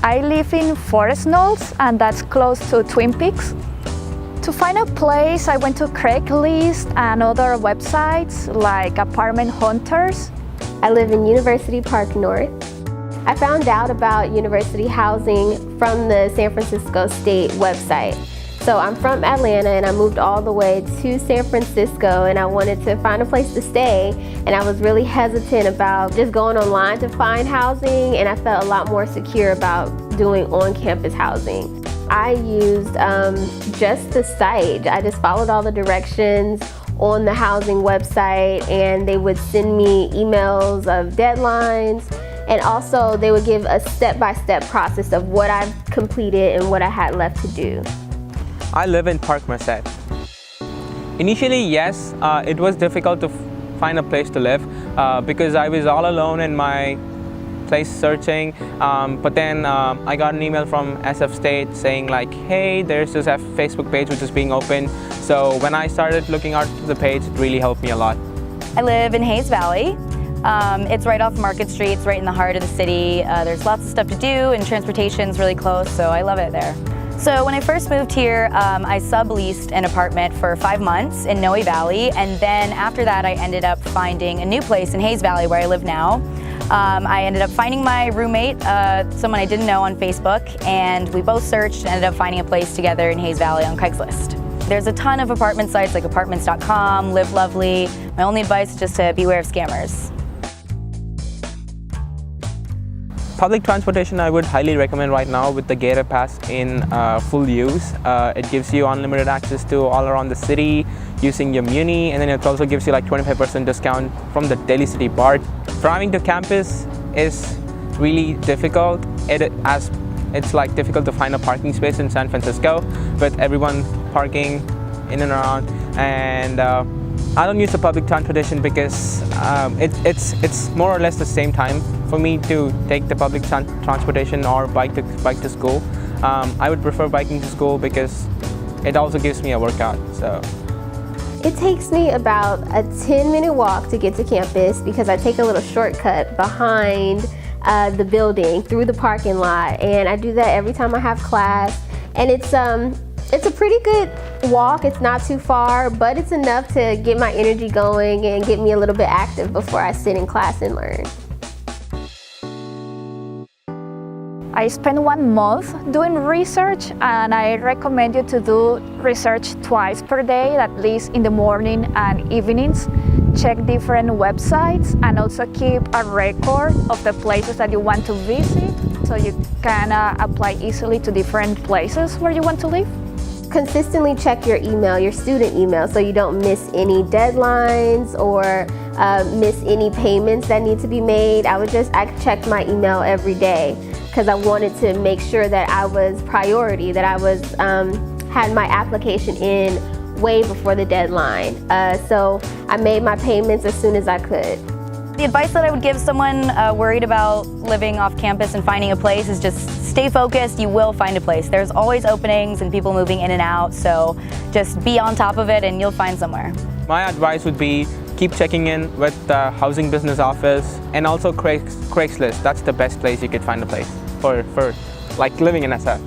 I live in Forest Knolls, and that's close to Twin Peaks. To find a place, I went to Craigslist and other websites like Apartment Hunters. I live in University Park North. I found out about university housing from the San Francisco State website. So I'm from Atlanta and I moved all the way to San Francisco and I wanted to find a place to stay, and I was really hesitant about just going online to find housing, and I felt a lot more secure about doing on-campus housing. I used just the site. I just followed all the directions on the housing website, and they would send me emails of deadlines, and also they would give a step-by-step process of what I've completed and what I had left to do. I live in Park Merced. Initially, yes, it was difficult to find a place to live because I was all alone in my place searching, but then I got an email from SF State saying like, hey, there's this Facebook page which is being opened. So when I started looking at the page, it really helped me a lot. I live in Hayes Valley. It's right off Market Street, it's right in the heart of the city. There's lots of stuff to do and transportation's really close, so I love it there. So when I first moved here, I subleased an apartment for 5 months in Noe Valley, and then after that I ended up finding a new place in Hayes Valley where I live now. I ended up finding my roommate, someone I didn't know, on Facebook, and we both searched and ended up finding a place together in Hayes Valley on Craigslist. There's a ton of apartment sites like apartments.com, Live Lovely. My only advice is just to beware of scammers. Public transportation I would highly recommend right now with the Gator Pass in full use. It gives you unlimited access to all around the city using your Muni, and then it also gives you like 25% discount from the Delhi City Park. Driving to campus is really difficult. It's like difficult to find a parking space in San Francisco with everyone parking in and around, and I don't use the public transportation because it's more or less the same time for me to take the public transportation or bike to school. I would prefer biking to school because it also gives me a workout. So it takes me about a 10-minute walk to get to campus because I take a little shortcut behind the building through the parking lot, and I do that every time I have class, and it's a pretty good walk. It's not too far, but it's enough to get my energy going and get me a little bit active before I sit in class and learn. I spent 1 month doing research, and I recommend you to do research twice per day, at least in the morning and evenings. Check different websites and also keep a record of the places that you want to visit so you can apply easily to different places where you want to live. Consistently check your email, your student email, so you don't miss any deadlines or miss any payments that need to be made. I checked my email every day because I wanted to make sure that I was priority, that I was had my application in way before the deadline. So I made my payments as soon as I could. The advice that I would give someone worried about living off campus and finding a place is just stay focused. You will find a place. There's always openings and people moving in and out, so just be on top of it and you'll find somewhere. my advice would be keep checking in with the housing business office and also Craigslist. That's the best place you could find a place for like living in SF.